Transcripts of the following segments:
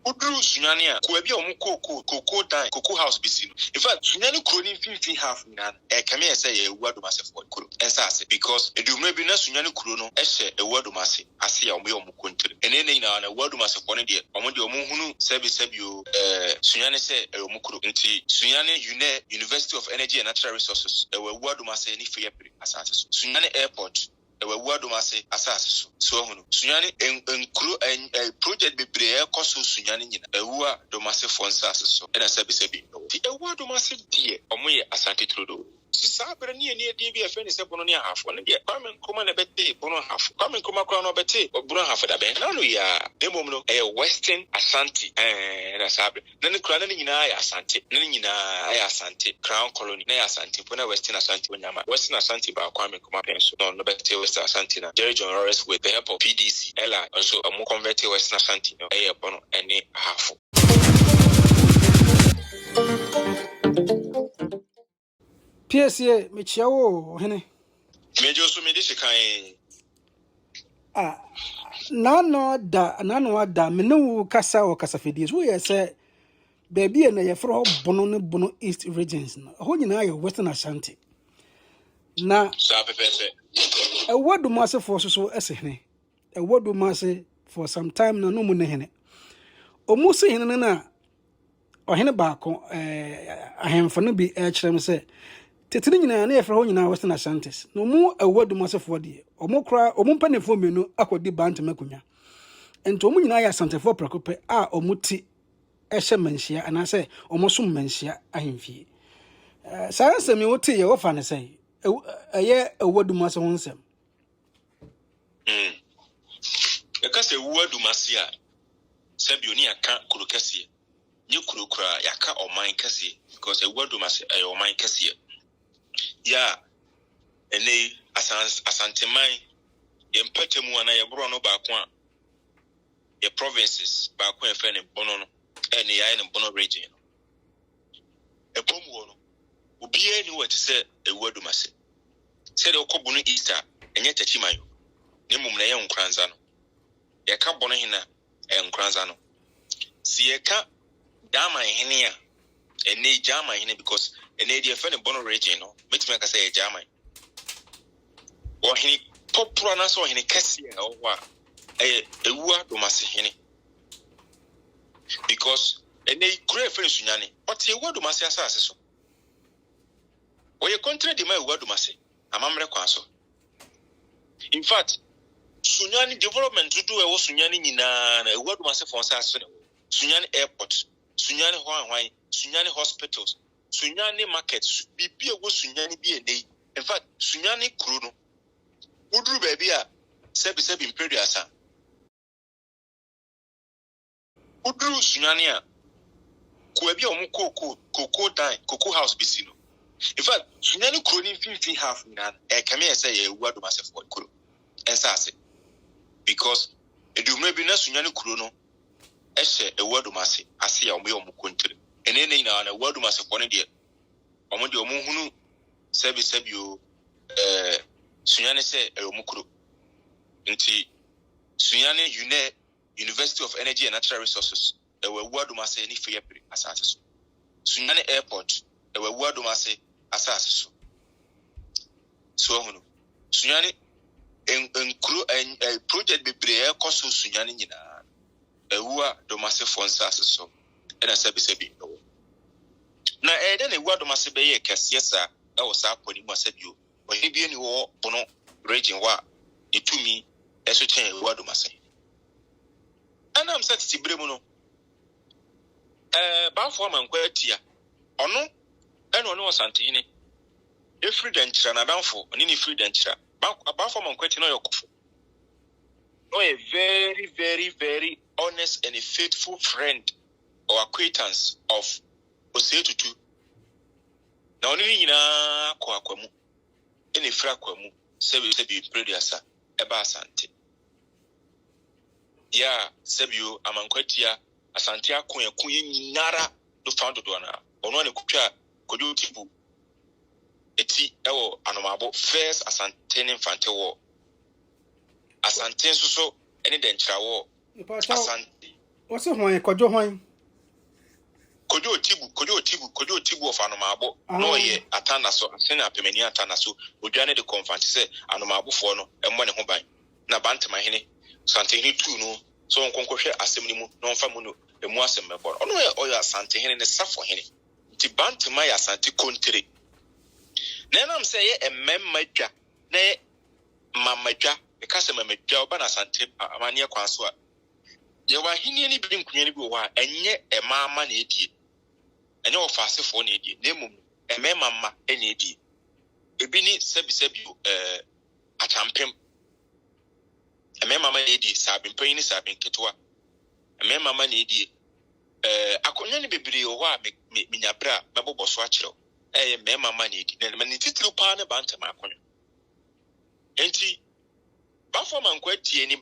Udru Sunyania, Kuabia Cocoa dine, Cocoa house Bissino. In fact, Sunyani Crony 50 half nan, a Camille say a word of massive for Kuru, and Sassy, because it do maybe not Sunyani Kuruno, a word of massy, I see a way of Mukuntu, and any now a word of massive one idea, Omodio Muhunu, Sebi, Sunyani say a Mukuru, Sunyani University of Energy and Natural Resources, a word of massy any free assassin. Sunyani Airport. Awua Dumase asase so Sunyani and project be prayer cost Sunyani Awua Dumase for asase so and a sebi the Awua Dumase dear omoye asante trudo Sabra near DB friend is upon half one year. Come and come on a bete, Bono half. Come and come a crown of bete, or Bono half of the band. No, we are Demono, a Western Asante, and a Sabra. Then the crown in Asante, Nina Asante, Crown Colony, Asante, when a Western Asante, Western Asante, Kwame Kumapenso, no better Western Asante, Jerry John Norris with the help of PDC, Ella, also a more converted Western Asante, a Bono, any half. PSA, Michiao, Hene. Major so medicine. Nano da, Menu Casa or Casafidis. We say, baby, and a fro Bono East regions. Holding I Western Ashanti. Na, a word do master for so essene. A word do master for some time no munehene. Almost in na or hen back, I am for no be air say. Tetini nyina na yefra ho nyina Western Ashantis no mu awua Dumase for de omokra omumpanefo menu akodi Bantama kunya ento omu nyina ya Asantefo prekope a omuti ehye manhia anase omosum manhia ahemfie science me wote ye wo fa ne sei eye awua Dumase ho nsem e ka se awua Dumase a sebioni aka kurokase nye kurokura yaka oman kase because awua Dumase ayo oman kase ya ene asanteman yempatemu ana yebro no ba ko a ye provinces ba ko e fe ne Bono no ene ya ne Bono region e pomu no obie ni wati se Awua Dumase se de okobunu Easter enye tachimayo ne mum na ye nkranza no ye ka Bono hina nkranza no si ye ka dama hene a ene jama hene because ene de fe ne Bono region no metime ka say jama o hene popura na so hene kase o wa Awua Dumase hene because ene kure fe Sunyani but Awua Dumase asase so o ye contract de ma Awua Dumase amamre kwa so in fact Sunyani development to do e wo Sunyani nyina na Awua Dumase for asase so Sunyani airport Sunyani hwan Sunyani hospitals Sunyani markets bibi e wo Sunyani bi ene in fact Sunyani kuro no udru baby a sebi imperial asa udru Sunyani a kuabia omu cocoa house bisino in fact Sunyani kuro ni 50 half nan e kame say ye Awua Dumase for kuro ensase because edu maybe na Sunyani kuro no ehye Awua Dumase ase ya omu kontre enene ina na Awua Dumase for ne de omu de omu hunu sebi o Sunyani se omukuro nti Sunyani University of Energy and Natural Resources Awua Dumase ni free asase so Sunyani airport Awua Dumase asase so hunu Sunyani enkuro project bebre koso Sunyani nyina Awua Dumase for asase so ena sebi no na de na Awua Dumase be ye kase sa e wo sa poni mu asabi o oye bi ni wo Bono region wa itumi eso chen Awua Dumase anam satiti bremu no ba fo man kwa atia ono eno ono Asantehene e free denchira na danfo oni ni free denchira ba fo man kwa atia no yokofo no a very very very honest and a faithful friend or acquaintance of osei tutu na oni ni nyina kwa akwamu ene free akwamu sebi producer eba Asante ya sebio amankwatia Asante akon nyinara do found do na ono ne kutwa kodu tipu eti ewo anomabo first Asantehene infante wo Asante so ene denchira wo Asante What's a wine? Kojo wine? Kojo tibu of Anomabo. No ye atana so sena pemeni atana so Ujane de confant say Anomabo for no and one home by na Bantamahene Asantehene too no so on concussion assembly non famuno the Moasem member. Oh no or Asantehene and Safohene. The Bantama Asante country. Then I'm saying a memmaja ne mamaja because a mamaja ban Asante Amania Kwanswa. You were any being community and yet a mamma needy. And your fast for needy. Name a mamma any day. A bini sebisebu a champion. A mamma needy, Sabin Penny Sabin Ketua. A mamma needy. I couldn't be video wa minabra, Babo Boswatcho. A mamma needy. Then many tittle partner Bantama. Enti Baffoman queti any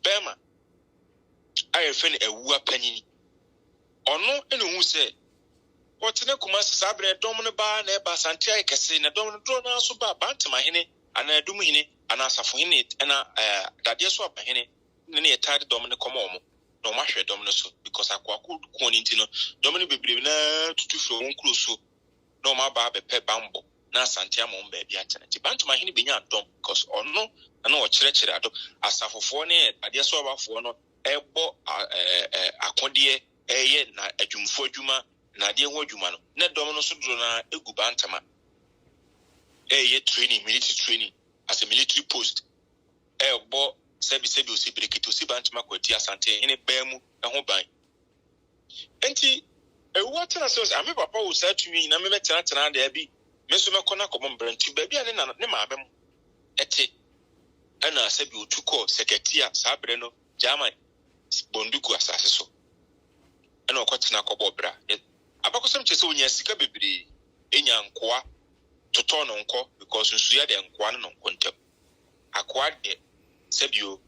Bama. I have found a wua penny. Or no, and who said, what's in a Kumasi Sabre, Domino Bar, Neba Santia, Cassina, Domino Drona, so Bantamahene, and a Dumahene, and Asantehene, and that yes, what Mahene, near tied Domino Comomo, no Masha Domino, because I could Quantino, Domino Biblina, Tutu, Uncluso, no my barbe pe bambo, na Santiamo baby at Bantamahene being a dom, because or no, I know a church at Asafofone, I just saw about for no. Ebo akodie na adwumfo adwuma na de ho adwuma no na dom no so do na egu Bantama training military training as a military post ebo sebi osi breakito si Bantama kwati Asantehene baamu ho ban enti what na so am papa wo sa tumi na me metena da bi me so mekona komo mbranti ba bia ne ma abem ete ana sebi otuko secretary sabre no German bonduku asase so ena okwatena kobobra abakosem chese onya sika bebre enya nkoa toto no nko because nsuya de nkoa no nkontem akoa de sebio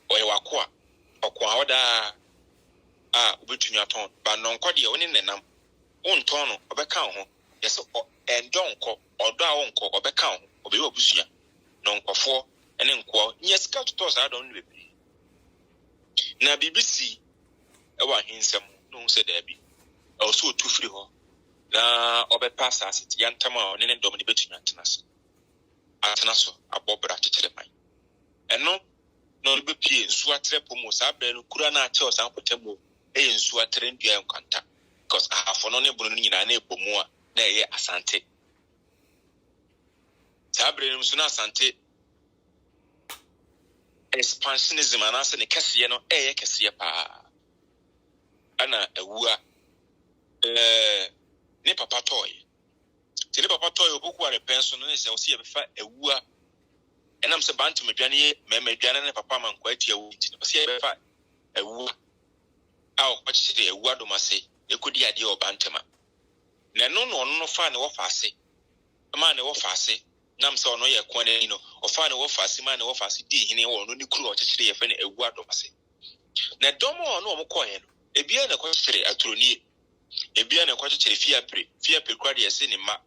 oye wakoa okoa oda obetumi aton ba no nko de woni nenam onton no obeka ho yese endonko odo a wonko obeka ho obeyi obusua no nkofo ene nkoa nya sika toto sa don bebre na BBC ewa hinsem no se da bi also tu free ho na obe pass asset yantama one ne dom ne betunya atenaso abobra chechire man eno no be pie nsu atre pomo sa bra no kura na ache osan potemo nsu atre ndua nkanta because afo no ne bono nyina na ebomu a na eye Asante sa bra no so na Asante expansionism and answer the kesiye no kesiye pa ana Awua ne papa toy tele papa toy oboku are penso no se o se befa Awua enam se Bantama dwane ye memadwane ne papa man kwa tia wo nti no se befa Awua o kwachi Awua-Domase ekodi ade o Bantama na no fa ne wo fa ase ma ne wo fa ase nam se ono ye kwane no ofa ne wo fase ma ne wo fase di hene wo no ni kuru ochechire ye fe ne Awua-Domase na domo no omokoye no ebia na kwachire atroni ebia na kwachire fiapre kwade ye se ne ma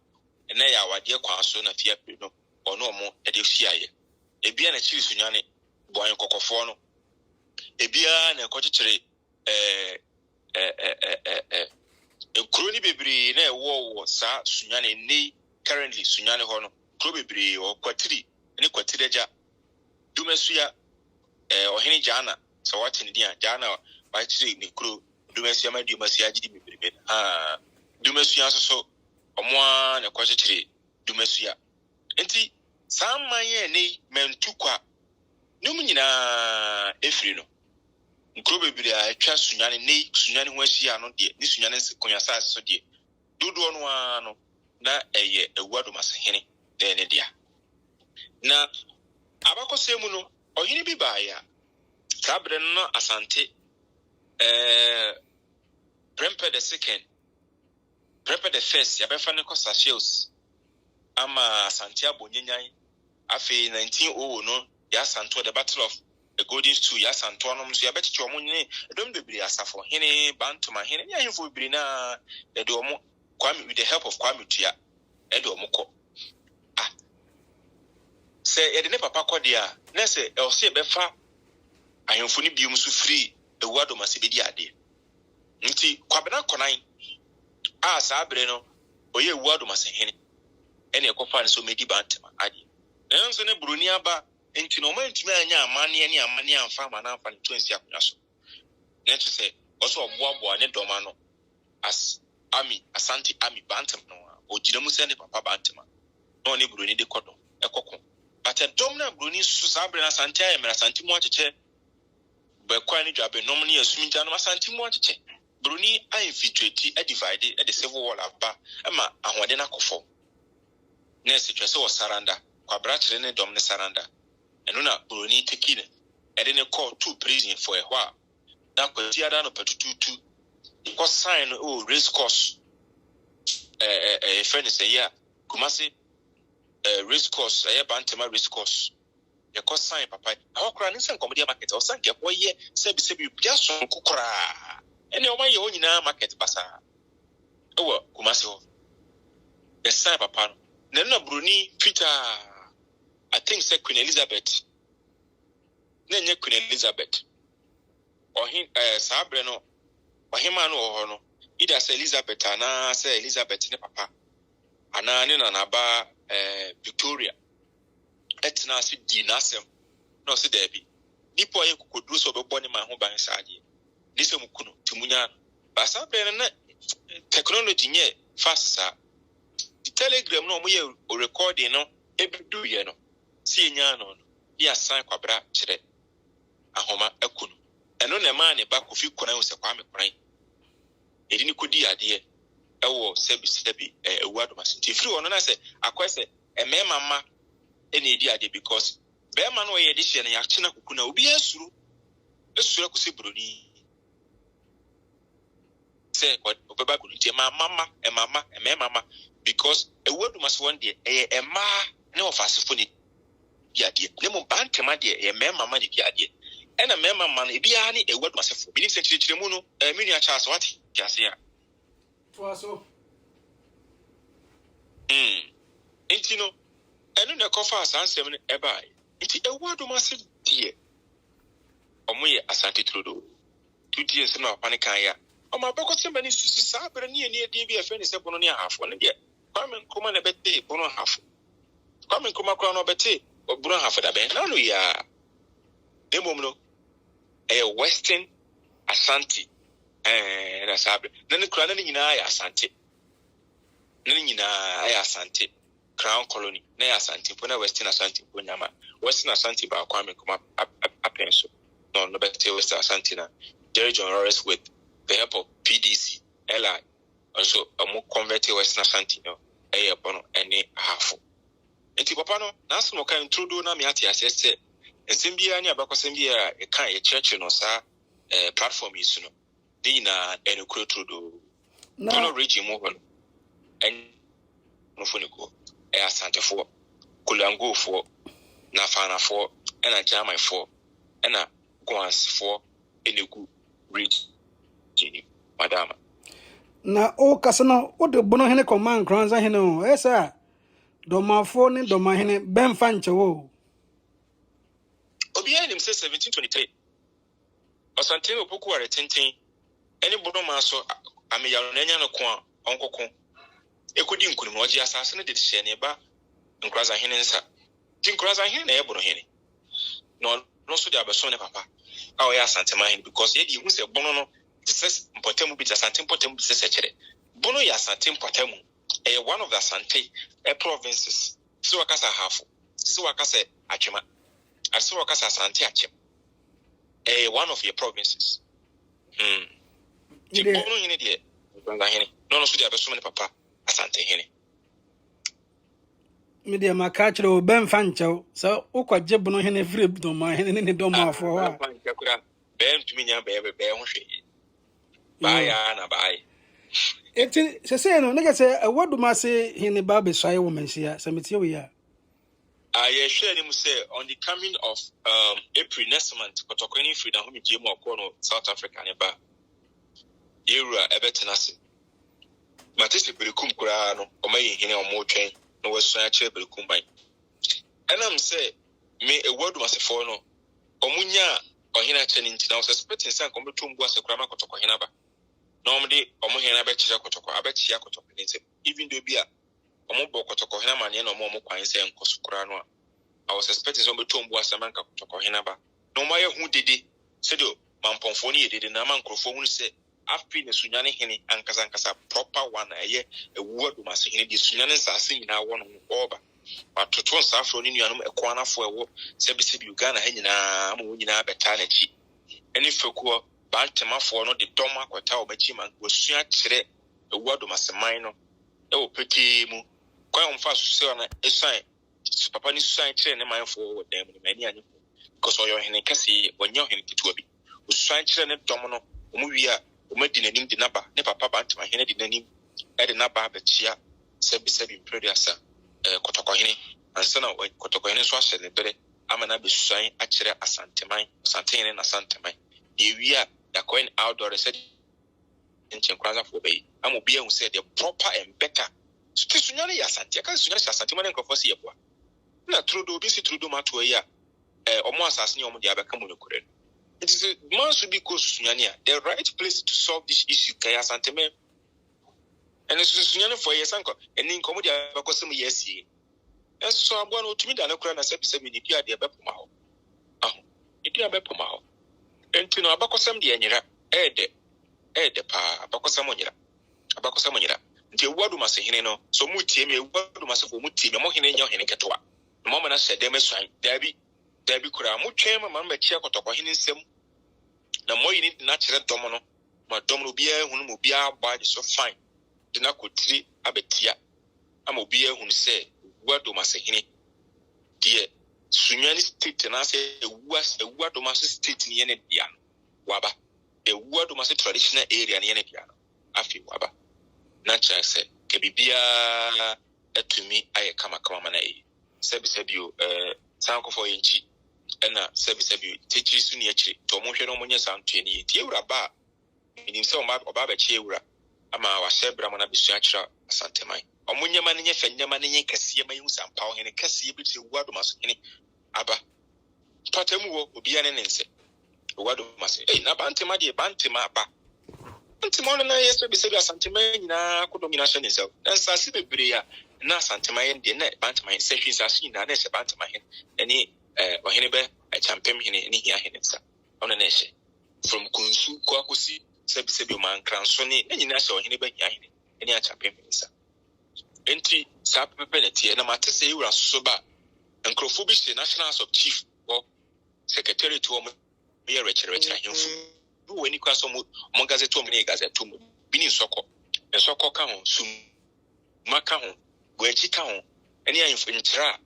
na ya wade kwaso na fiapre no ono omo ede fiaye ebia na chiri sunyane boan kokofo no ebia na kwachire ekroni bebri na ewo sa sunyane nei currently sunyane ho no probably or kwatiri any kwatireja dumesuya ohene jana so what in dia jana ba chiri ni kro dumesuya ma dumesuya gidi bebrebe dumesuya so omwa na kwache chiri dumesuya enti samaye ne mentukwa num nyina efiri no nkro bebrebe atwa sunyane ne sunyane ho ahia no de ni sunyane konyasa so de dodo no ano na eye Awua-Domase hene ne dia na abakosemu no ohini bi baaya sabre no Asante Prempe the second Prempe the first yabefa ne kosa shields ama Asante abonyenyan afi 1900 no ya Santo the battle of the golden stool ya Santo no so yabechiche omunye edom bebiri asafo hene Bantama hene ya himfo bebiri na de omo Kwame with the help of Kwame Tua edo omukọ se yede ne papa kọ dia na se o se be fa ahemfo ni biom so free Awua-Domase bedi ade nti kwabena konan a saa bere no oye Awua-Domase hene ene ekofa ne so medi Bantama ade nanso ne broni aba nti no mantimi anya amane amfa amana amfa ne tonsi akonya so ne to say also oboaboa ne doma no as Asante army Bantama no ogire mu se ne papa Bantama no ne broni de kodo ekoko but a domina broni so saa bere na Asante ayemra Asante mu acheche bekwa ni dwabe nom ne asumita no Asante mu acheche broni infiltrate a divide at the civil war aba ama ahode na kofo na situation so saranda kwa brachre ne dom ne saranda eno na broni tekine e de ne call to prison for a while na kwati ada no patututu ko sign race course friend say ya Kumasi race course Bantama race course ye ko sign papa awokra ne sen komodi market o san ke ko ye sebi bia so kokora ene o maye onyina market basa ewo Kumasi ho the sign papa no na broni Peter I think say Queen Elizabeth na Queen Elizabeth ohin sabre no ohima no ho no ida say Elizabeth ana say Elizabeth ne papa ana ne na ba Victoria etna se di nasem no se dabi nipo ye kokoduru so bebo ne ma ho ban saade ni se mukuno timunya ba sabre na technology nye fast sa the telegram no mo ye recording no ebidu ye no si enya no ya san kwabra kire ahoma akunu eno na ma ne ba kofi koran wo se kwa me koran edi ni kodi ade ewo sebi Awua-Domase nti free ono na se akwese emema ma ene edi ade because be ma no ye de hye na ya kina kokuna obi esuru akusi broni se obeba kunu nti mama emema because Awua-Domase one day ema ne ofasefo ni di ade ne mo Bantama de emema ma de di ade ena mema ma no ebia ne Awua-Domase fo bi ni se kirikire mu no menu a chance what kiase ya so Inti no enu na kofa asansem ne eba inti Awua-Domase die omoye Asante trodo 2 years na panikan ya oma beko semba ni susu sabere ni die bi afa ni se bono ni ahafo ne de kwame nkoma na bete bono ahafo kwame nkoma kwa no bete bono ahafo da be na no ya demom no western Asante na sabere na ne kura na ni nyina ya Asante na ni nyina ya Asante Crown Colony na ya Asante po na Western Asante po nyama Western Asante ba kwame nkoma apenso no bete Western Asante na Jerry John Ross with the help of PDC, LI, also a more converted Western Asante, a bono any half. And Papa no, Nancy Moka intrudo na miati assess, and Simbia near Bacosembia, a kind of church no sa platform is no. Dina and Crudo. No reaching more and no funico, a Asante for, Kulango for, Nafana for, and a Jamai for, and a Guans for, in a good reach. Madama. Na o kasano o de Bono hene command kranza hene o esa domafo ne Dormaahene benfa nche wo obi anim say 1723 Asantehene opoku are tenten eni Bono ma so ameyaro na nya no ko a onkoko ekodi nkunu mo ji asase ne de hye ne ba nkranza hene nsa ti nkranza hene na e Bono hene no so de abeso ne papa a o ya Asantehene because ye di hu se Bono no this Mpotemu bit Asante Mpotemu bit sechere. Bono ya Asante Mpotemu one of the Asante provinces. So wakasa half. So wakasa Achima. And so wakasa Asante Achim. One of your provinces. Bono yene die. No so dia beso ne papa Asantehene. Media makachre o benfa nche so ukwaje Bono hene free Dormaahene ne domafo wa. Ben tuminya be ho hwe. Baya na baya. Eti se no nega se Awua-Domase hene ba be swai wo mensia samiti we ya. I share him say on the coming of April next month kotokoni free na homi jemu akono South Africa ne ba. Yewura ebetenase. Matese berikum kura no omayi hene omo twen no weso ya kire berikum ban. Enam say me Awua-Domase for no omunya ohina cheni nti na suspecting say come to mbu asekura makotoko hina ba normally omo hina be kire kotoko abechia kotoko ni say even though bia omo bo kotoko hina ma ne na omo kwan say nkosukura no I was suspecting some to mbu asemanka kotoko hina ba no ma ye hu dede say do mamponfo ni dede na mankrofo hu say afi ne sunyane hene ankasa proper one eye Awua-Domase hene di sunyane nsase nyina wo no oba atoto nsafro ni nuanom ekwanafo ewo sebi Uganda ha nyina mo nyina beta na chi eni fekuo Bantama fo no de doma kwata obachi man osua kire Awua-Domase man no e wo peki mu kwa omfa so na esan papa ni susan kire ne man fo wo dem ni mani anyi because oyo hene kase onyo hene kitua bi osusan kire ne dom no omu wi a omadi nanim de naba ne papa Bantama hene de nanim e de naba abechia sebi producer kotoko hene ansana kotoko hene so ahye ne bere amana be susan akire Asantehene na Asantehene ye wi a ya coin outdoor said nchen kwanza for be amobi ehun say the proper and better sunyane ya Asante ka sunyane Asantehene nkofo se yeboa na trudo bi si trudo mato ya omo asase ni omo de abeka mu nokure it is man should be close to sunyane the right place to solve this issue ka Asantehene and sunyane for yesanko eni nkomo de abeka sem yesie eso agbo na otumi da na kura na sebi ni dia de abepoma ho dia abepoma ho enti no abakosam de anyira ede pa abakosam onyira nti Awua-Domase hene no so mu tie me Awua-Domase fo mu tie me mo hene nya hene ketwa mo na hyede me swan dabi kura mu twem ma ma chia kotoko hene nsem na mo yi ni na kire dom no ma dom no bia hunu mo bia ba de so fine de na kotiri abetia ama bia hunu se Awua-Domase hene die sunyani state na se Awua-Domase state ni ene dia waba Awua-Domase traditional area ni ene dia afi waba na cha se ke bibia etumi aye kama mana e sebi o sankofo yenchi na sebi techi su ni akire to mo hwe no mo nya santu ni tie wura ba nim se o ba ba chi ewura ama wa shebra mo na bisu akira Asantehene omunyama ne nyefa nyama ne nye kase ma yu sampa o hene kase bi te Awua-Domase hene aba patemu wo obi ane ne nse Awua-Domase na Bantama de Bantama ba Bantama no na yeso bi se bi Asantehene nyina kodomina hye ne se na nsase bebre ya na Asantehene de na Bantama se hwi nsase nyina na se Bantama hene eni ohene be champem hene ni hia hene sa ona na hye from kunsu ko akosi se bi man kranso ni nyina hye ohene be hia hene eni a champem hene sa enti sa pepe na tie na mate se yura so ba nkrofo bi se national house of chief or secretary to mo ye rechere ahemfu do wani kwa so mo gazette mo ne gazette mo bini nsoko ka ho sum maka ho gwachi ka ho eni ahemfu ntra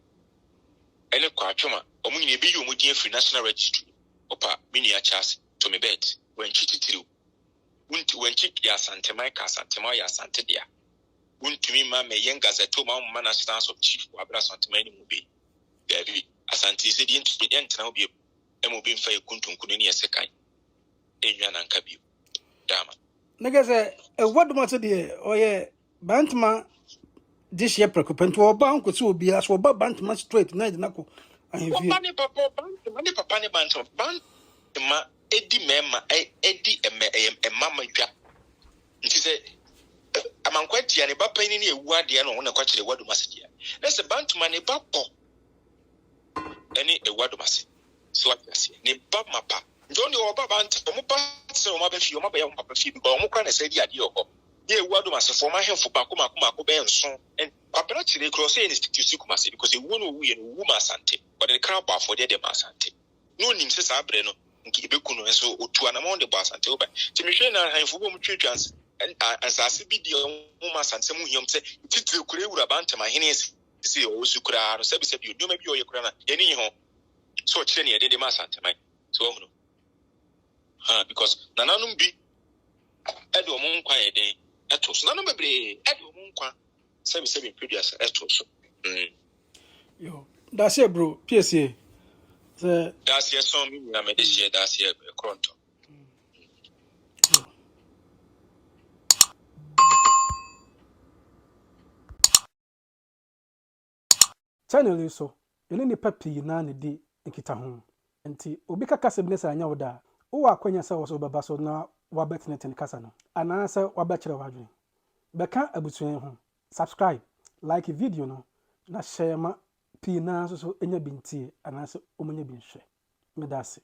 ene kwa atwoma omo nyine bi yo mo din free national registry opa bini ya chance to me bet when chititiru when ya Asantehene ka Asantehene ya Asantehene untumi ma me yen gazette ma national house of chief wa bra Asantehene mu bi David Asante se di entena obi emobi mfa yekuntunkunu ne yesekan enwa na nka bi dama nagase Awua-Domase de oye Bantama this year preoccupant oba nkosi obi aso oba Bantama straight na de nako ahemfie oba ne papa ne Bantama edi mema edi emama dwa nti se amankwati ya ne ba pani ne ewu ade no na kwakire Awua-Domase dia na se Bantama ne ba po eni Awua-Domase so atase ne ba mapa njoni oba Bantama mo ba se o ma ba fi o ma ba ya mo papa fi bi o mo kwa na se di ade okọ ye Awua-Domase fo ma hemfo ba ko be nso en papa na chire cross e institute Kumasi because ewu no wu ye no wu ma Asante but the crowd ba for de ma Asante no nim se sa abre no nki beku no so otu anamon de ba Asante oba ti me hwe na hemfo bo mo twetwans ansase bi de mo ma Asante mu hiom se titire kure wura Bantama hene se o su kura no sebi o ma bi o ye kura na ye ni ho so chire ne de ma Asantehene so ho no because nananum bi edo mo nkwa ye den eto so nanum bebre edo mo nkwa sebi producer eto so yo that's it bro PSA that's here so me na me this year that's here kronto channel so ene ne papi na ne di nkita ho nti obi ka kasa bi ne sa anya wo da wo wa kwanya sɛ wo so bɛba so na wabɛtenetene kasa no anaasɛ wabɛkyerɛ w'adwene bɛka abusua ho subscribe like video no na share ma pii na so enya bi ntie anaasɛ ɔmanya bi nhwɛ medase